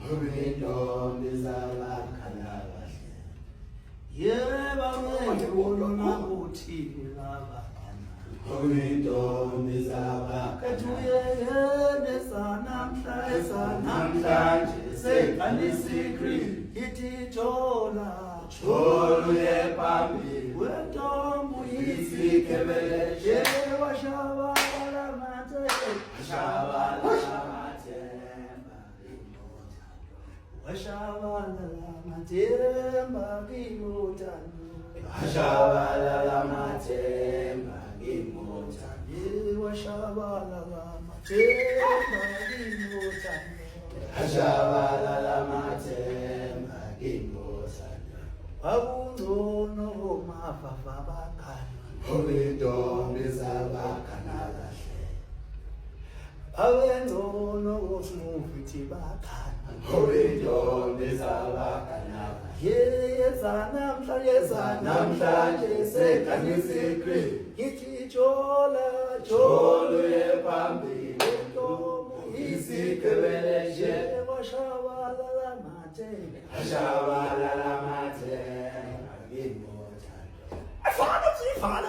Intombi zabakhalakahle. Yeba ngiyibona uthini laba. Intombi zabakhalakahle. Uyele namhlanje sekanisikri ithi thola Choluye phambili. wentombi Isikebeleshe. washabala mathe Ashabalala mathemba imota. washabala mathemba kimotando Ashabalala mathemba imota. washabala mathemba kimotando Ashabalala mathemba imota. akungcono mafafa bakhala Intombi zabakhalakahle. abengcono osmuvithi bakhala Intombi zabakhalakahle. yeza namhlanje sekanisikri. ithi thola Choluye phambili. wentombi Isikebeleshe. washabala mathemba Ashabalala mathemba imota. Fala, sim, fala.